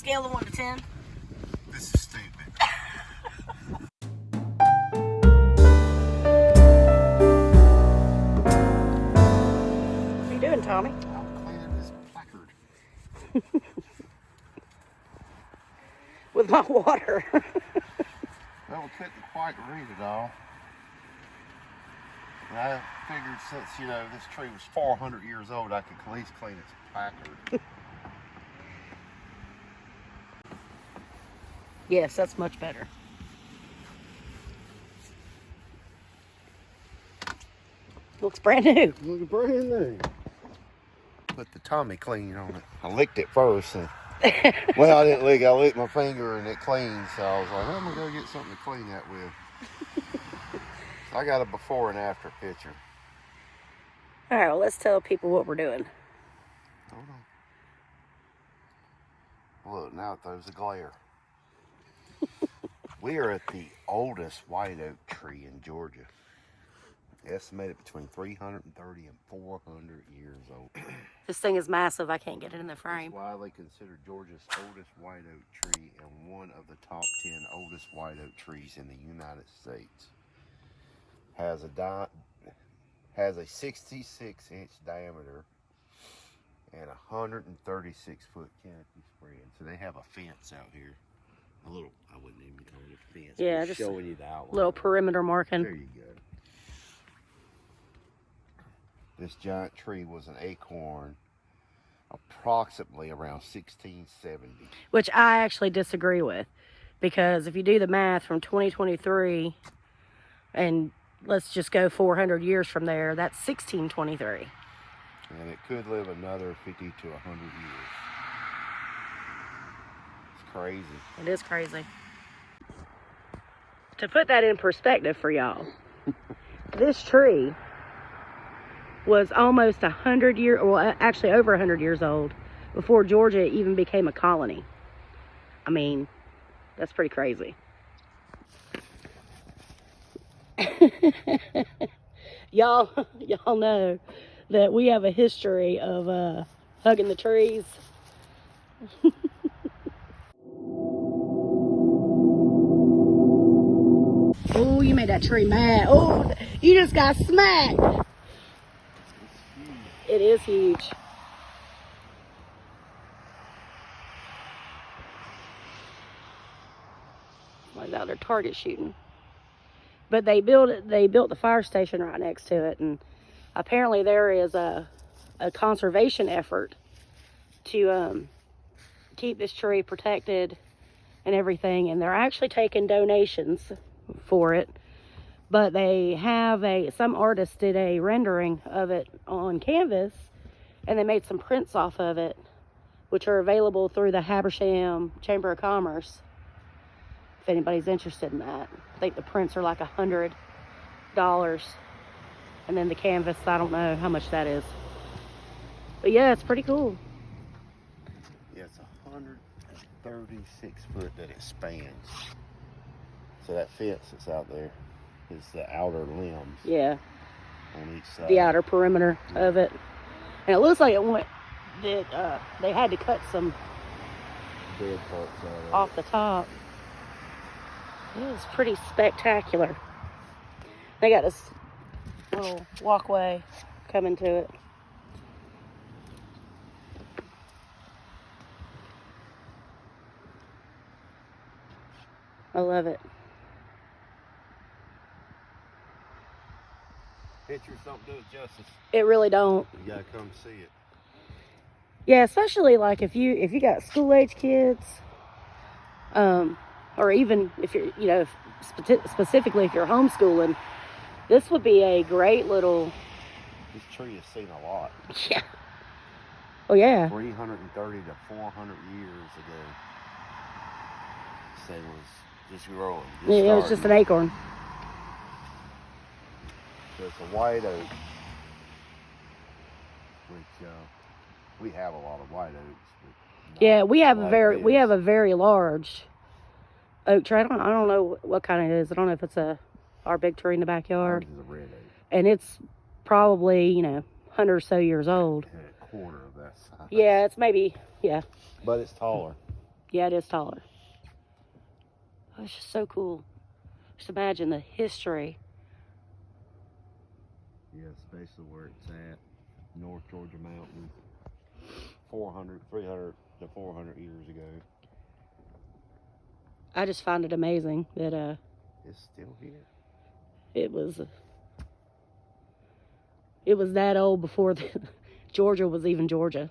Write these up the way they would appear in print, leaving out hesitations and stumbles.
scale of 1 to 10? This is stupid. What are you doing, Tommy? I'm cleaning this placard. With my water. Well, we couldn't quite read it all. And I figured since, you know, this tree was 400 years old, I could at least clean its placard. Yes, that's much better. Looks brand new. Looks brand new. Put the Tommy clean on it. I licked it first. And, well, I didn't lick. I licked my finger and it cleaned. So I was like, I'm going to go get something to clean that with. So I got a before and after picture. All right, well, let's tell people what we're doing. Hold on. Look, now it throws a glare. We are at the oldest white oak tree in Georgia. Estimated between 330 and 400 years old. This thing is massive. I can't get it in the frame. It's widely considered Georgia's oldest white oak tree and one of the top 10 oldest white oak trees in the United States. Has a 66-inch diameter and 136-foot canopy spread. So they have a fence out here. A little, I wouldn't even call it a fence. Yeah, just showing you the outline. Little perimeter marking. There you go. This giant tree was an acorn approximately around 1670. Which I actually disagree with. Because if you do the math from 2023 and let's just go 400 years from there, that's 1623. And it could live another 50 to 100 years. It's crazy. It is crazy. To put that in perspective for y'all, this tree was almost 100 years, well, actually over 100 years old before Georgia even became a colony. I mean, that's pretty crazy. y'all know that we have a history of hugging the trees. Oh, you made that tree mad. Oh, you just got smacked. It is huge. Somebody's out there target shooting. But they built the fire station right next to it, and apparently there is a conservation effort to keep this tree protected and everything, and they're actually taking donations for it. But they have some artist did a rendering of it on canvas, and they made some prints off of it, which are available through the Habersham Chamber of Commerce, if anybody's interested in that. I think the prints are like $100, and then the canvas, I don't know how much that is. But yeah, it's pretty cool. Yeah, it's 136 foot that it spans. So that fence that's out there is the outer limbs. Yeah. On each side. The outer perimeter of it. And it looks like it went, that they had to cut some dead parts out off the top. It was pretty spectacular. They got this little walkway coming to it. I love it. Pictures don't do it justice. It really don't. You gotta come see it. Yeah, especially like if you got school age kids, or even if you're, you know, specifically if you're homeschooling, this would be a great little. This tree has seen a lot. Yeah. Oh yeah. 330 to 400 years ago. So it was just growing. Yeah, it was just an acorn. So it's a white oak, which we have a lot of white oaks. Yeah, we have a very large oak tree. I don't know what kind it is. I don't know if it's our big tree in the backyard. Ours is a red oak. And it's probably 100 or so years old. And a quarter of that size. Yeah, it's maybe, yeah. But it's taller. Yeah, it is taller. Oh, it's just so cool. Just imagine the history. Yeah, especially where it's at, North Georgia mountains, 300 to 400 years ago. I just find it amazing that It's still here. it was that old before Georgia was even Georgia.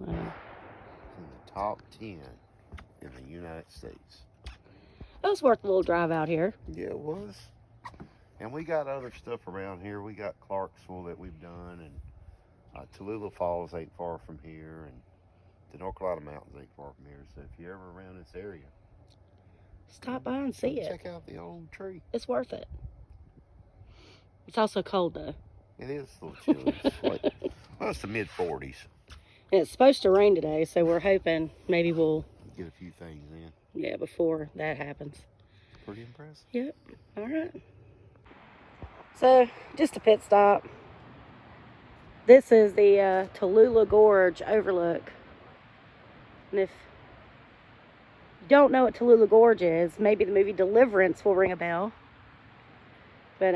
It's in the top 10 in the United States. It was worth a little drive out here. Yeah, it was. And we got other stuff around here. We got Clarksville that we've done, and Tallulah Falls ain't far from here, and the North Carolina Mountains ain't far from here. So if you're ever around this area, Stop by and see it. Check out the old tree. It's worth it. It's also cold though. It is a little chilly. Well, it's the mid-40s. And it's supposed to rain today, so we're hoping maybe we'll get a few things in. Yeah, before that happens. Pretty impressive. Yep. All right. So, just a pit stop. This is the Tallulah Gorge overlook. And if you don't know what Tallulah Gorge is, maybe the movie Deliverance will ring a bell. But,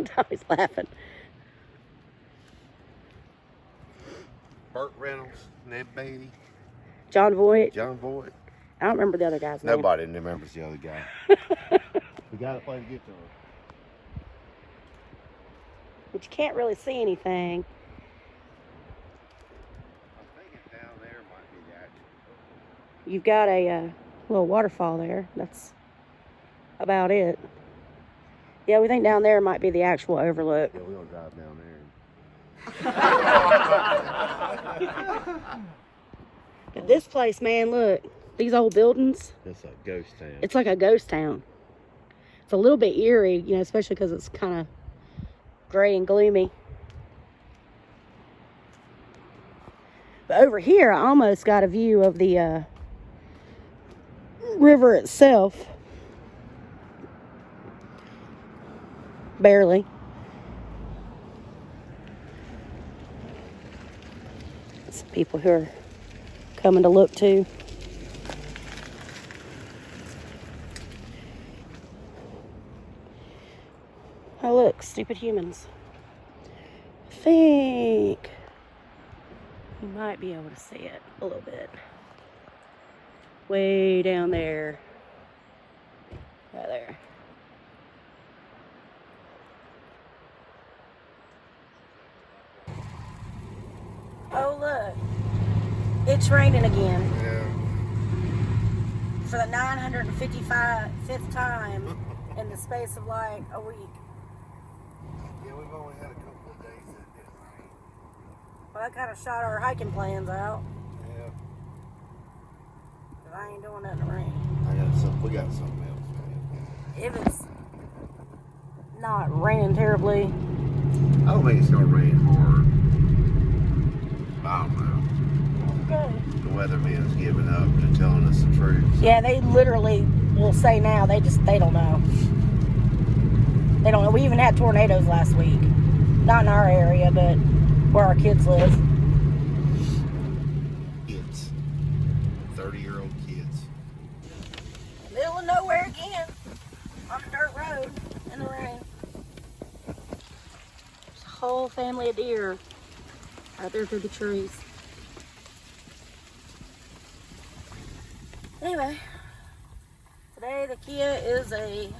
Tommy's laughing. Burt Reynolds, Ned Beatty. John Voight. John Voight. I don't remember the other guy's name. Nobody remembers the other guy. The guy that played guitar. But you can't really see anything. I'm thinking down there might be the actual. You've got a little waterfall there. That's about it. Yeah, we think down there might be the actual overlook. Yeah, we're going to drive down there. But this place, man, look. These old buildings. It's a ghost town. It's like a ghost town. It's a little bit eerie, you know, especially because it's kind of gray and gloomy. But over here, I almost got a view of the river itself. Barely. Some people who are coming to look too. Oh look, stupid humans. I think you might be able to see it a little bit. Way down there. Right there. Oh look, it's raining again. Yeah. For the 955th time in the space of like a week. Yeah, we've only had a couple of days that it didn't rain. Well, that kind of shot our hiking plans out. Yeah. Cause I ain't doing nothing to rain. We got something else. If it's not raining terribly. I don't think it's gonna rain hard. I don't know. Okay. The weatherman's giving up and telling us the truth. Yeah, they literally will say now. They don't know. They don't know. We even had tornadoes last week. Not in our area, but where our kids live. Kids. 30-year-old kids. Middle of nowhere again. On a dirt road in the rain. There's a whole family of deer out there through the trees. Anyway, today the Kia is a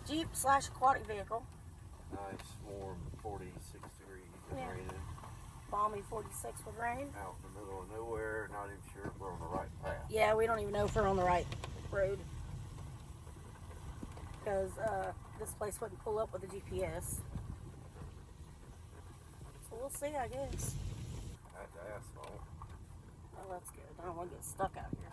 Jeep / aquatic vehicle. Nice, warm, 46 degrees. Yeah. Raining. Balmy 46 with rain. Out in the middle of nowhere, not even sure if we're on the right path. Yeah, we don't even know if we're on the right road. Because this place wouldn't pull up with the GPS. So we'll see, I guess. That's asphalt. Oh, that's good. I don't want to get stuck out here.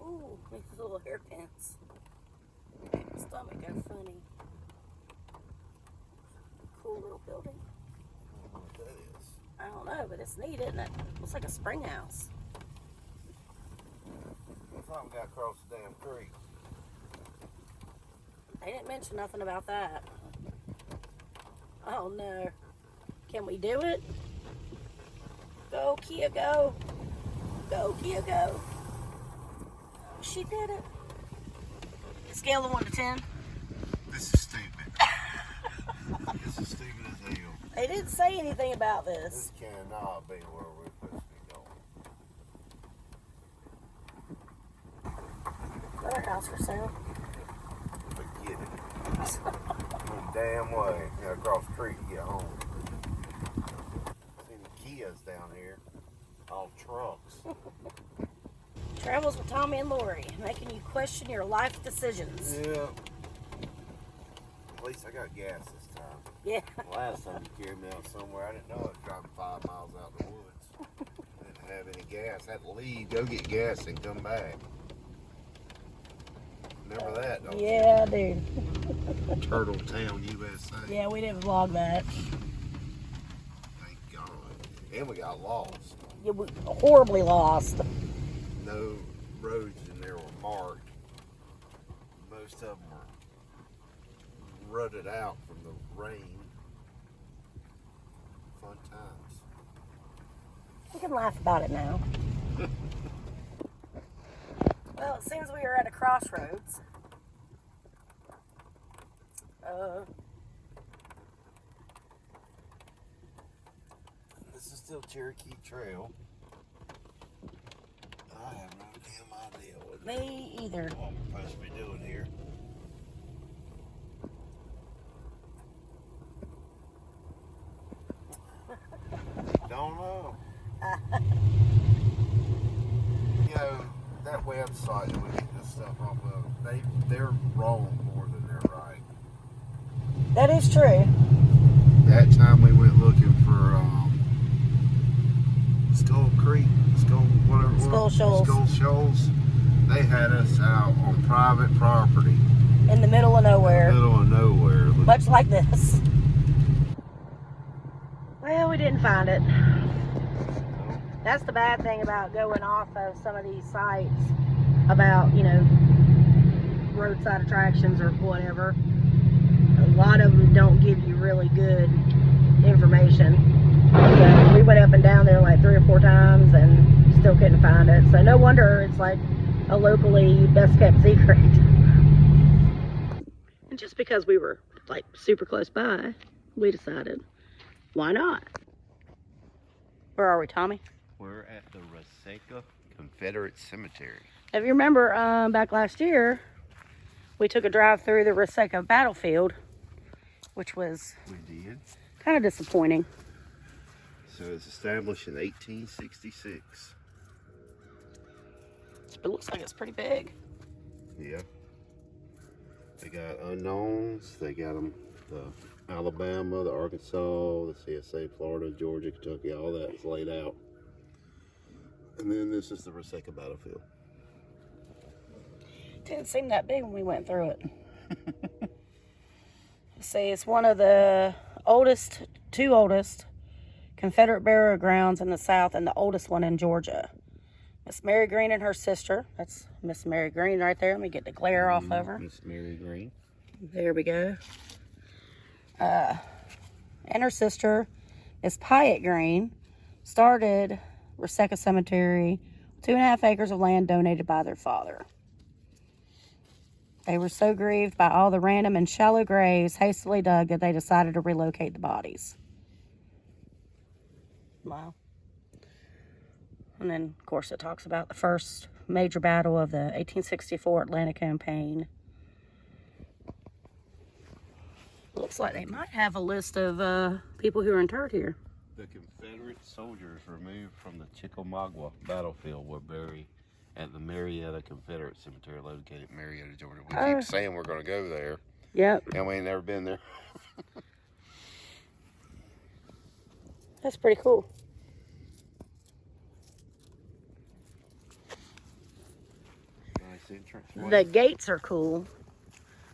Ooh, these little hairpins. Make my stomach go funny. Cool little building. I don't know what that is. I don't know, but it's neat, isn't it? Looks like a spring house. Looks like we got across the damn creek. They didn't mention nothing about that. Oh no. Can we do it? Go, Kia, go. Go, Kia, go. She did it. Scale of 1 to 10. This is stupid. This is stupid as hell. They didn't say anything about this. This cannot be where we're supposed to be going. Another house for sale. Forget it. No damn way. You gotta cross the creek to get home. See the Kias down here. All trucks. Travels with Tommy and Lori, making you question your life decisions. Yeah. At least I got gas this time. Yeah. Last time you carried me out somewhere, I didn't know I was driving 5 miles out in the woods. I didn't have any gas. I had to leave, go get gas, and come back. Remember that, don't Yeah, dude. you? Turtle Town, USA. Yeah, we didn't vlog that. Thank God. And we got lost. Yeah, we horribly lost. No roads in there were marked. Most of them were rutted out from the rain. Fun times. We can laugh about it now. Well, it seems we are at a crossroads. This is still Cherokee Trail. I have no damn idea what Me either. we're supposed to be doing here. Don't know. You know, that website that we get this stuff off of, they're wrong more than they're right. That is true. That time we went looking for Skull Creek, whatever it was. Skull Shoals. Skull Shoals. They had us out on private property. In the middle of nowhere. In the middle of nowhere. Much like this. Well, we didn't find it. That's the bad thing about going off of some of these sites about, you know, roadside attractions or whatever. A lot of them don't give you really good information. So we went up and down there like 3 or 4 times and still couldn't find it. So no wonder it's like a locally best kept secret. And just because we were like super close by, we decided, why not? Where are we, Tommy? We're at the Resaca Confederate Cemetery. If you remember, back last year, we took a drive through the Resaca battlefield, which was kind of disappointing. So it was established in 1866. But it looks like it's pretty big. Yeah. They got unknowns. They got them, the Alabama, the Arkansas, the CSA, Florida, Georgia, Kentucky, all that is laid out. And then this is the Resaca battlefield. Didn't seem that big when we went through it. See, it's one of the two oldest Confederate burial grounds in the South and the oldest one in Georgia. Miss Mary Green and her sister. That's Miss Mary Green right there. Let me get the glare off of her. Miss Mary Green. There we go. And her sister, Miss Piatt Green, started Resaca Cemetery, 2.5 acres of land donated by their father. They were so grieved by all the random and shallow graves hastily dug that they decided to relocate the bodies. Wow. And then, of course, it talks about the first major battle of the 1864 Atlanta campaign. Looks like they might have a list of people who are interred here. The Confederate soldiers removed from the Chickamauga battlefield were buried at the Marietta Confederate Cemetery located in Marietta, Georgia. We keep saying we're going to go there. Yep. And we ain't never been there. That's pretty cool. Nice entrance. The gates are cool.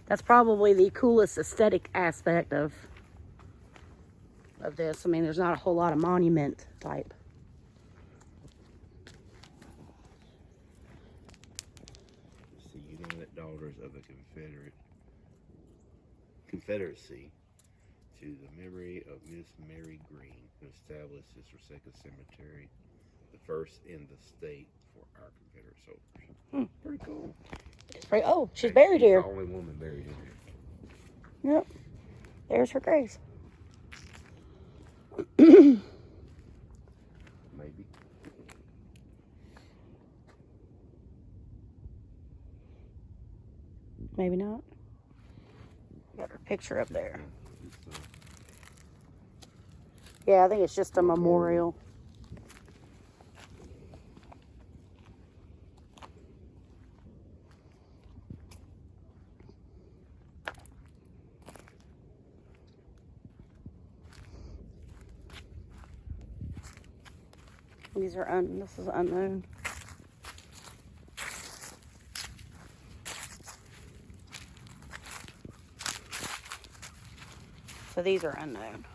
That's probably the coolest aesthetic aspect of this. I mean, there's not a whole lot of monument type. The United Daughters of the Confederacy. to the memory of Miss Mary Green, who established this Resaca cemetery, the first in the state for our Confederate soldiers. Pretty cool. It's pretty. Oh, she's buried here. The only woman buried here. Yep. There's her grave. Maybe. Maybe not. Got her picture up there. Yeah, I think it's just a memorial. These are this is unknown. So these are unknown.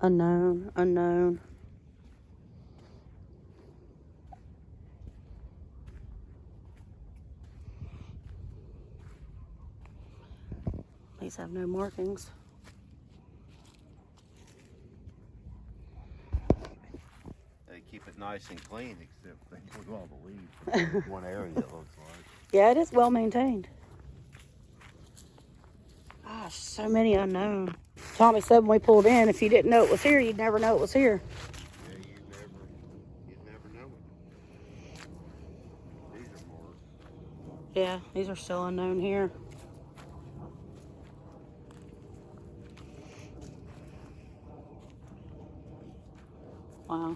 Unknown, unknown. These have no markings. They keep it nice and clean, except they put all the leaves in one area, it looks like. Yeah, it is well maintained. Gosh, so many unknown. Tommy said when we pulled in, if you didn't know it was here, you'd never know it was here. Yeah, you'd never know it. These are marked. Yeah, these are still unknown here. Wow.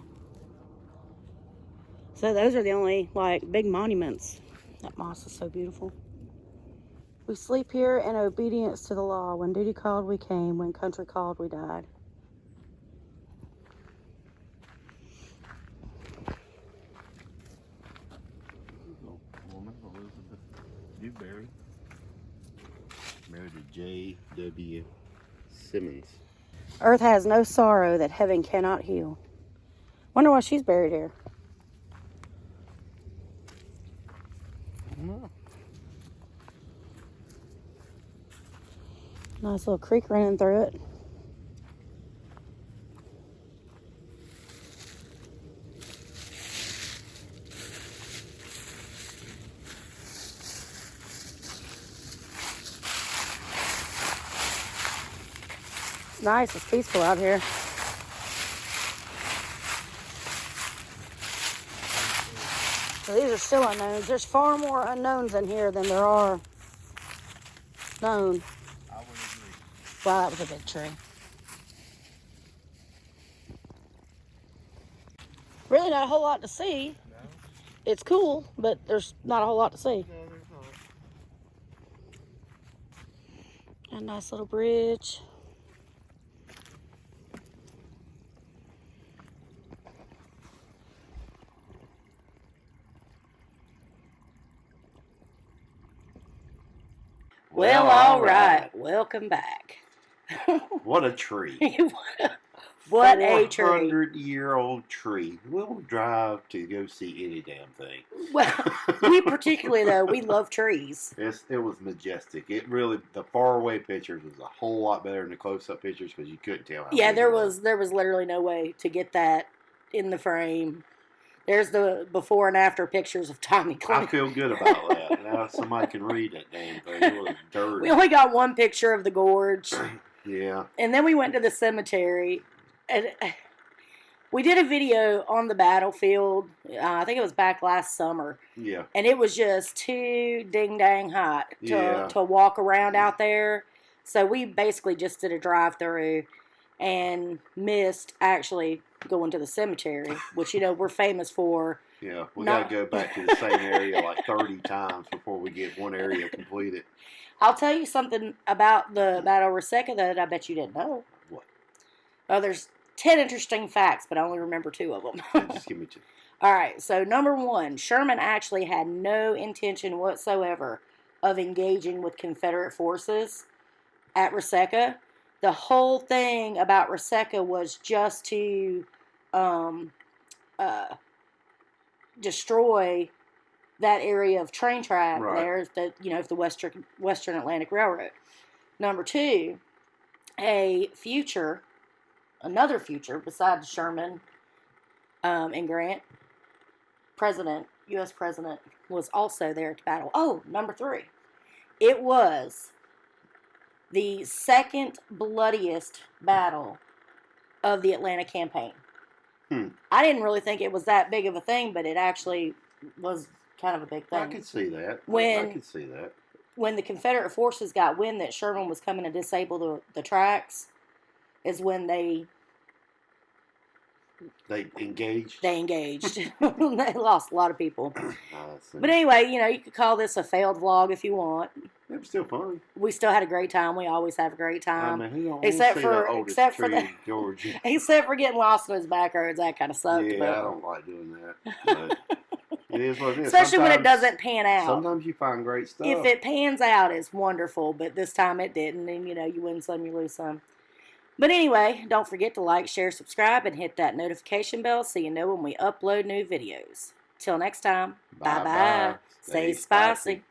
So those are the only, like, big monuments. That moss is so beautiful. We sleep here in obedience to the law. When duty called, we came. When country called, we died. Woman, Elizabeth Dewberry, married to J.W. Simmons. Earth has no sorrow that heaven cannot heal. Wonder why she's buried here. Nice little creek running through it. It's nice, it's peaceful out here. So these are still unknowns. There's far more unknowns in here than there are known. I would agree. Wow, that was a big tree. Really not a whole lot to see. No? It's cool, but there's not a whole lot to see. No, there's not. A nice little bridge. Well, all right. Welcome back. What a tree. What a tree. 400-year-old tree. We'll drive to go see any damn thing. Well, we particularly, though, we love trees. It was majestic. It really, the faraway pictures was a whole lot better than the close-up pictures because you couldn't tell how Yeah, big there it was literally no way to get that in the frame. There's the before and after pictures of Tommy Clear. I feel good about that. Now somebody can read that damn thing. It was dirty. We only got one picture of the gorge. Yeah. And then we went to the cemetery. And we did a video on the battlefield. I think it was back last summer. Yeah. And it was just too ding-dang hot Yeah. to walk around out there. So we basically just did a drive-through and missed actually going to the cemetery, which, you know, we're famous for. Yeah, we got to go back to the same area like 30 times before we get one area completed. I'll tell you something about the Battle of Resaca that I bet you didn't know. What? Oh, there's 10 interesting facts, but I only remember 2 of them. Just give me 2. All right, so number 1, Sherman actually had no intention whatsoever of engaging with Confederate forces at Resaca. the whole thing about Resaca was just to destroy that area of train track there, the Western Atlantic Railroad. Number two, another future besides Sherman and Grant, U.S. President was also there at the battle. Oh, number three, it was the second bloodiest battle of the Atlanta campaign. I didn't really think it was that big of a thing, but it actually was kind of a big thing. I could see that. I could see that. When the Confederate forces got wind that Sherman was coming to disable the tracks, is when they engaged. They lost a lot of people. But anyway, you could call this a failed vlog if you want. It was still fun. We still had a great time. We always have a great time. I mean, except for Georgia. Except for getting lost in those back roads, that kind of sucked. Yeah, I don't like doing that. But it is what it is. Especially when it doesn't pan out. Sometimes you find great stuff. If it pans out, it's wonderful. But this time it didn't, and you win some, you lose some. But anyway, don't forget to like, share, subscribe, and hit that notification bell so you know when we upload new videos. Till next time, bye-bye. Stay spicy.